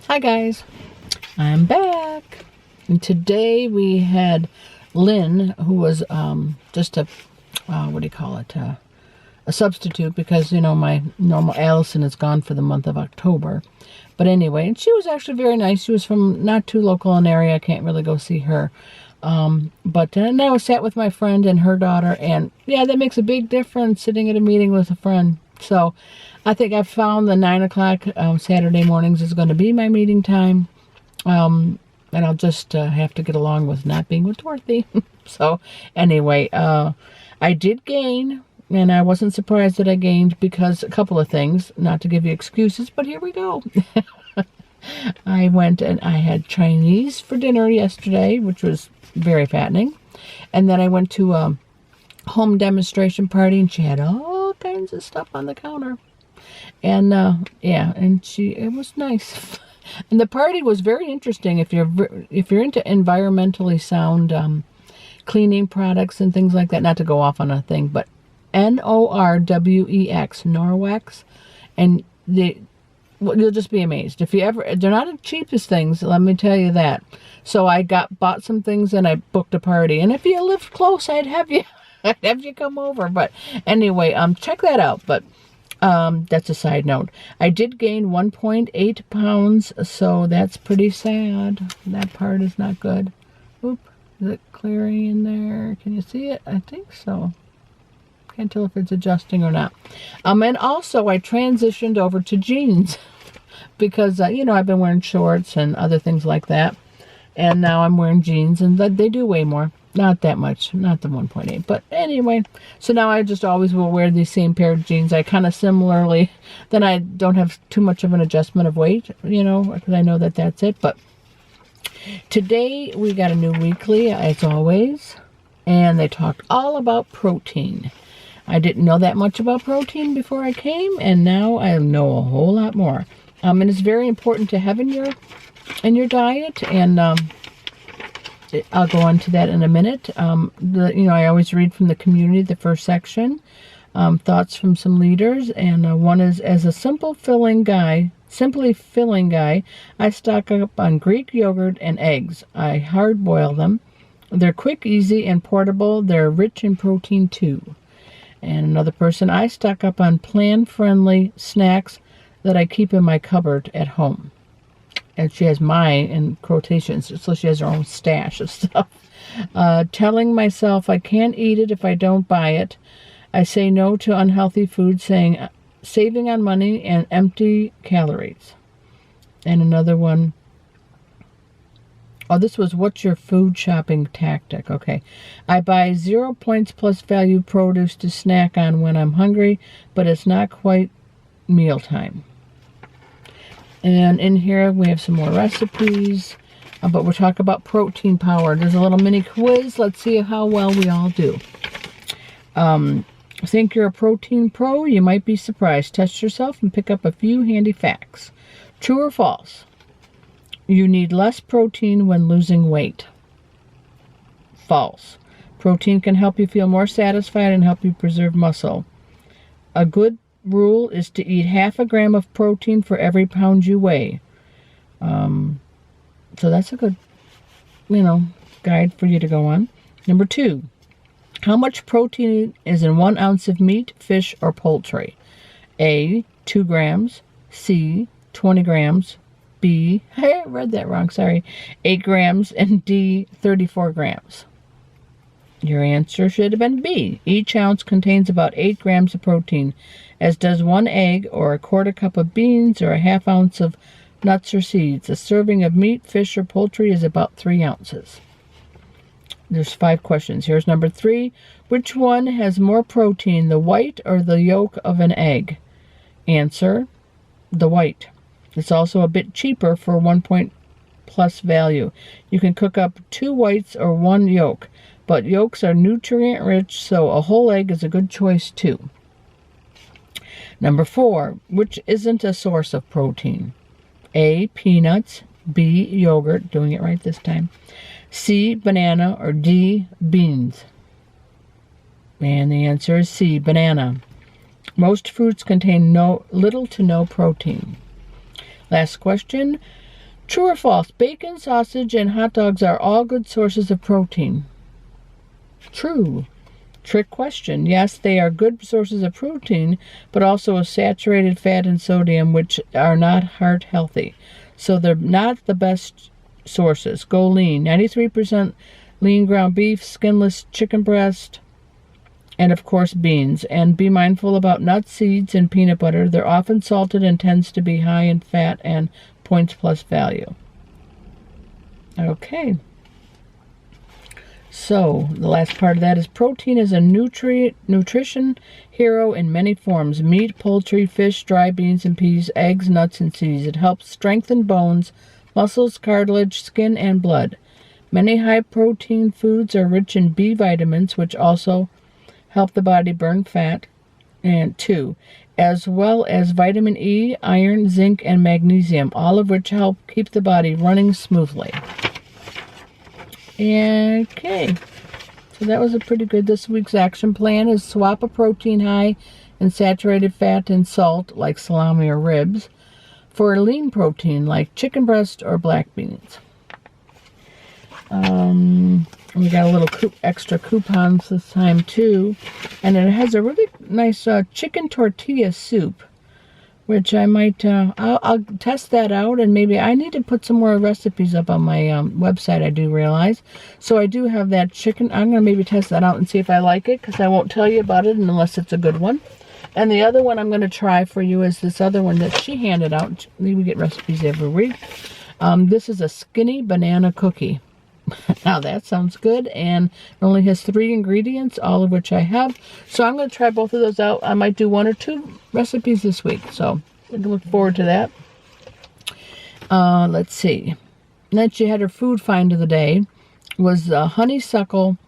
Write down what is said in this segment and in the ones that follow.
Hi guys, I'm back. And today we had Lynn, who was just a, what do you call it, a substitute because, my normal Allison is gone for the month of October. But anyway, and she was actually very nice. She was from not too local an area. I can't really go see her. But now I sat with my friend and her daughter, and yeah, that makes a big difference sitting at a meeting with a friend. So I think I've found the 9 o'clock Saturday mornings is going to be my meeting time. And I'll just have to get along with not being with Dorothy. So anyway, I did gain, and I wasn't surprised that I gained because a couple of things, not to give you excuses, but here we go. I went and I had Chinese for dinner yesterday, which was very fattening. And then I went to a home demonstration party, and she had all kinds of stuff on the counter. And yeah, and it was nice. And the party was very interesting. If you're into environmentally sound cleaning products and things like that, not to go off on a thing, but Norwex, Norwex, and you'll just be amazed. They're not the cheapest things, let me tell you that. So I bought some things and I booked a party. And if you lived close, I'd have you come over. But anyway, check that out. But that's a side note. I did gain 1.8 pounds, so that's pretty sad. That part is not good. Oop, is it clearing in there? Can you see it? I think so. Can't tell if it's adjusting or not. And also I transitioned over to jeans because, I've been wearing shorts and other things like that. And now I'm wearing jeans, and they do weigh more. Not that much, not the 1.8. But anyway, so now I just always will wear these same pair of jeans. I kind of similarly, then I don't have too much of an adjustment of weight, because I know that that's it. But today we got a new weekly, as always, and they talked all about protein. I didn't know that much about protein before I came, and now I know a whole lot more. And it's very important to have in your diet, and I'll go on to that in a minute. I always read from the community, the first section, thoughts from some leaders, and one is, as a simply filling guy, I stock up on Greek yogurt and eggs. I hard boil them. They're quick, easy, and portable. They're rich in protein too. And another person, I stock up on plant-friendly snacks that I keep in my cupboard at home. And she has mine in quotations, so she has her own stash of stuff. Telling myself I can't eat it if I don't buy it. I say no to unhealthy food, saving on money and empty calories. And another one, this was what's your food shopping tactic? Okay. I buy 0 points plus value produce to snack on when I'm hungry, but it's not quite mealtime. And in here we have some more recipes, but we'll talk about protein power. There's a little mini quiz. Let's see how well we all do. Think you're a protein pro? You might be surprised. Test yourself and pick up a few handy facts. True or false? You need less protein when losing weight. False. Protein can help you feel more satisfied and help you preserve muscle. A good rule is to eat 0.5 gram of protein for every pound you weigh. So that's a good, guide for you to go on. Number 2, how much protein is in 1 ounce of meat, fish, or poultry? A, 2 grams. C, 20 grams. B, I read that wrong, sorry, 8 grams. And D, 34 grams. Your answer should have been B. Each ounce contains about 8 grams of protein, as does 1 egg or a 1/4 cup of beans or a 1/2 ounce of nuts or seeds. A serving of meat, fish, or poultry is about 3 ounces. There's 5 questions. Here's number 3. Which one has more protein, the white or the yolk of an egg? Answer, the white. It's also a bit cheaper for 1 point plus value. You can cook up 2 whites or 1 yolk, but yolks are nutrient rich, so a whole egg is a good choice too. Number 4, which isn't a source of protein? A, peanuts. B, yogurt, doing it right this time. C, banana. Or D, beans. And the answer is C, banana. Most fruits contain little to no protein. Last question. True or false? Bacon, sausage, and hot dogs are all good sources of protein. True. Trick question. Yes, they are good sources of protein, but also of saturated fat and sodium, which are not heart healthy. So they're not the best sources. Go lean. 93% lean ground beef, skinless chicken breast, and of course beans. And be mindful about nuts, seeds, and peanut butter. They're often salted and tends to be high in fat and points plus value. Okay. So, the last part of that is protein is a nutrition hero in many forms. Meat, poultry, fish, dry beans and peas, eggs, nuts, and seeds. It helps strengthen bones, muscles, cartilage, skin, and blood. Many high-protein foods are rich in B vitamins, which also help the body burn fat, and as well as vitamin E, iron, zinc, and magnesium, all of which help keep the body running smoothly. Okay, so that was a pretty good. This week's action plan is swap a protein high in saturated fat and salt, like salami or ribs, for a lean protein, like chicken breast or black beans. We got a little extra coupons this time too, and it has a really nice chicken tortilla soup, which I might, I'll test that out, and maybe I need to put some more recipes up on my website, I do realize. So I do have that chicken. I'm going to maybe test that out and see if I like it, because I won't tell you about it unless it's a good one. And the other one I'm going to try for you is this other one that she handed out. We get recipes every week. This is a skinny banana cookie. Now that sounds good, and it only has 3 ingredients, all of which I have. So I'm going to try both of those out. I might do 1 or 2 recipes this week, so I look forward to that. Let's see. And then she had her food find of the day was the honeysuckle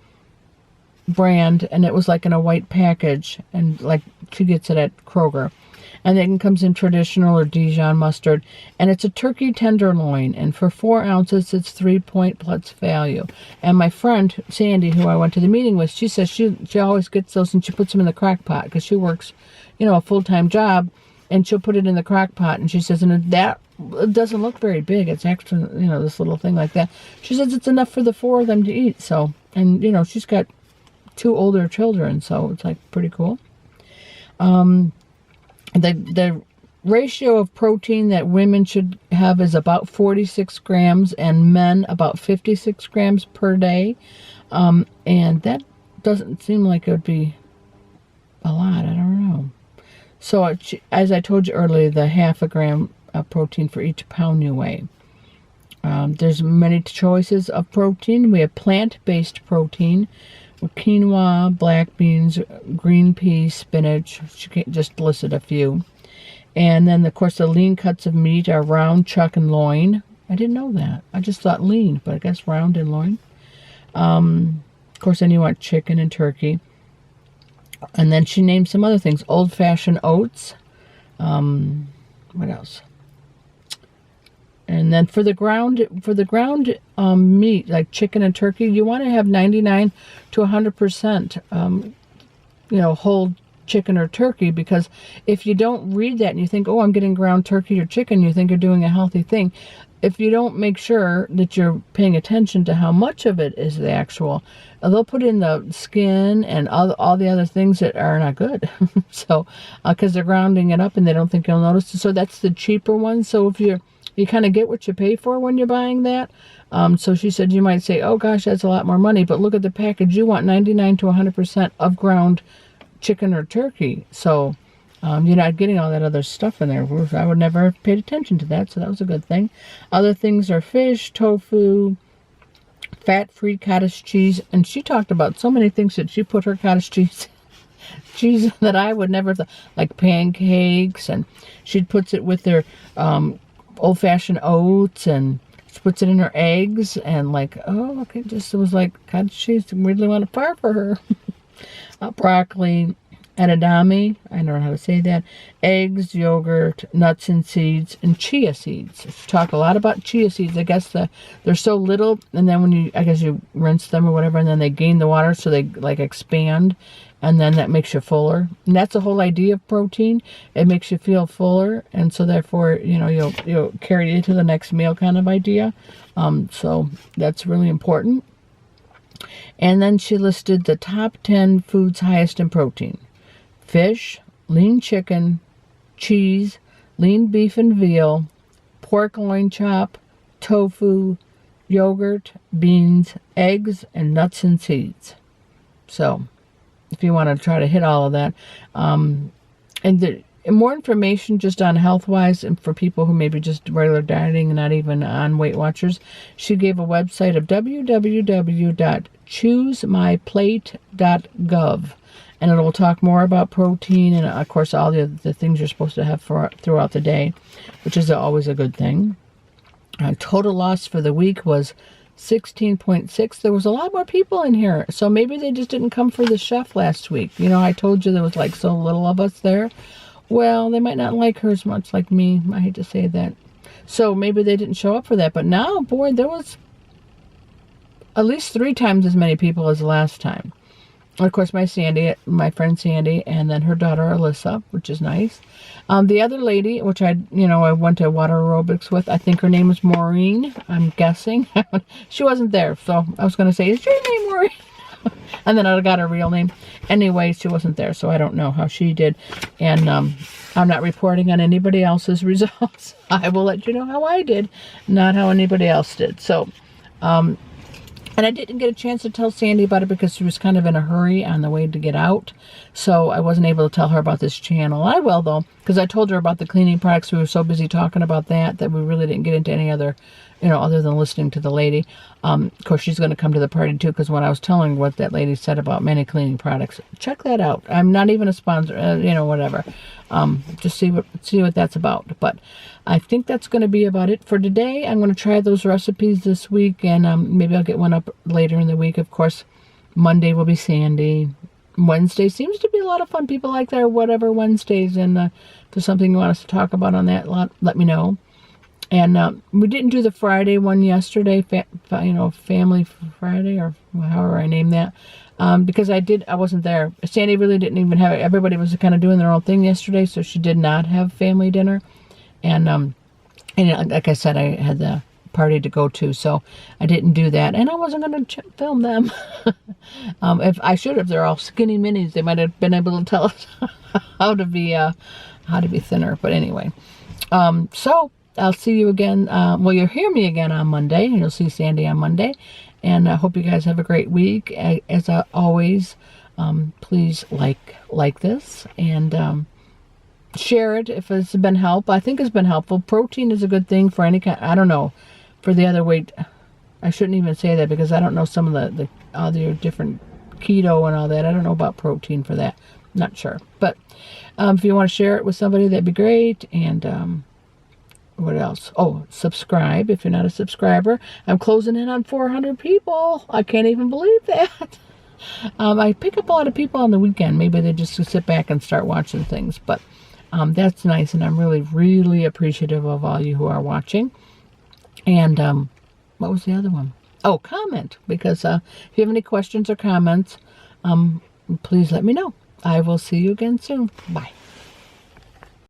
brand, and it was like in a white package, and like she gets it at Kroger. And then it comes in traditional or Dijon mustard. And it's a turkey tenderloin. And for 4 ounces, it's 3 point plus value. And my friend, Sandy, who I went to the meeting with, she says she always gets those and she puts them in the crock pot because she works, a full-time job. And she'll put it in the crock pot. And she says, and that it doesn't look very big. It's extra, this little thing like that. She says it's enough for the 4 of them to eat. So, and, she's got 2 older children. So it's like pretty cool. The ratio of protein that women should have is about 46 grams and men about 56 grams per day. And that doesn't seem like it would be a lot. I don't know. So as I told you earlier, the half a gram of protein for each pound you weigh. There's many choices of protein. We have plant-based protein. Quinoa, black beans, green peas, spinach. She just listed a few. And then, of course, the lean cuts of meat are round, chuck, and loin. I didn't know that. I just thought lean, but I guess round and loin. Of course, then you want chicken and turkey. And then she named some other things. Old-fashioned oats. What else? And then for the ground meat, like chicken and turkey, you want to have 99 to 100%, whole chicken or turkey, because if you don't read that and you think, oh, I'm getting ground turkey or chicken, you think you're doing a healthy thing. If you don't make sure that you're paying attention to how much of it is the actual, they'll put in the skin and all the other things that are not good. So, because they're grounding it up and they don't think you'll notice. So that's the cheaper one. So if you kind of get what you pay for when you're buying that. So she said you might say, oh gosh, that's a lot more money, but look at the package. You want 99 to 100% of ground chicken or turkey. So you're not getting all that other stuff in there. I would never have paid attention to that, so that was a good thing. Other things are fish, tofu, fat-free cottage cheese, and she talked about so many things that she put her cottage cheese that I would never have thought, like pancakes, and she puts it with their old-fashioned oats, and she puts it in her eggs, and like, oh, okay, it was like cottage cheese. Really want to far for her. Broccoli, edamame, I don't know how to say that, eggs, yogurt, nuts and seeds, and chia seeds. Talk a lot about chia seeds. I guess they're so little, and then when you rinse them or whatever, and then they gain the water, so they like expand, and then that makes you fuller. And that's the whole idea of protein. It makes you feel fuller, and so therefore, you'll carry it to the next meal kind of idea. So that's really important. And then she listed the top 10 foods highest in protein. Fish, lean chicken, cheese, lean beef and veal, pork loin chop, tofu, yogurt, beans, eggs, and nuts and seeds. So, if you want to try to hit all of that. And more information just on health-wise and for people who maybe just regular dieting and not even on Weight Watchers, she gave a website of www.choosemyplate.gov. And it will talk more about protein and, of course, all the things you're supposed to have throughout the day, which is always a good thing. Total loss for the week was 16.6. There was a lot more people in here. So maybe they just didn't come for the chef last week. I told you there was like so little of us there. Well, they might not like her as much like me. I hate to say that. So maybe they didn't show up for that. But now, boy, there was at least 3 times as many people as last time. Of course, my friend Sandy, and then her daughter Alyssa, which is nice. The other lady, which I went to water aerobics with, I think her name was Maureen, I'm guessing. She wasn't there, so I was going to say, is your name Maureen? And then I got her real name. Anyway, she wasn't there, so I don't know how she did. And I'm not reporting on anybody else's results. I will let you know how I did, not how anybody else did. So, and I didn't get a chance to tell Sandy about it because she was kind of in a hurry on the way to get out. So I wasn't able to tell her about this channel. I will, though, because I told her about the cleaning products. We were so busy talking about that we really didn't get into any other, other than listening to the lady. Of course, she's going to come to the party, too, because when I was telling what that lady said about many cleaning products, check that out. I'm not even a sponsor, whatever. Just see what that's about. But I think that's going to be about it for today. I'm going to try those recipes this week, and maybe I'll get one up later in the week. Of course, Monday will be Sandy. Wednesday seems to be a lot of fun. People like their whatever Wednesdays, and if there's something you want us to talk about on that, let me know. And we didn't do the Friday one yesterday, Family Friday, or however I named that, because I wasn't there. Sandy really didn't even have it. Everybody was kind of doing their own thing yesterday, so she did not have family dinner. And like I said, I had the party to go to, so I didn't do that, and I wasn't going to film them. If I should have, they're all skinny minis. They might have been able to tell us how to be thinner. But anyway, so I'll see you again. Well, you'll hear me again on Monday, and you'll see Sandy on Monday. And I hope you guys have a great week. As always, please like this and share it if it's been help. I think it's been helpful. Protein is a good thing for any kind. I don't know for the other weight. I shouldn't even say that because I don't know some of the other different keto and all that. I don't know about protein for that. Not sure. But if you want to share it with somebody, that'd be great. And what else? Oh, subscribe if you're not a subscriber. I'm closing in on 400 people. I can't even believe that. I pick up a lot of people on the weekend. Maybe they just sit back and start watching things. But that's nice, and I'm really, really appreciative of all you who are watching. And what was the other one? Oh, comment, because if you have any questions or comments, please let me know. I will see you again soon. Bye.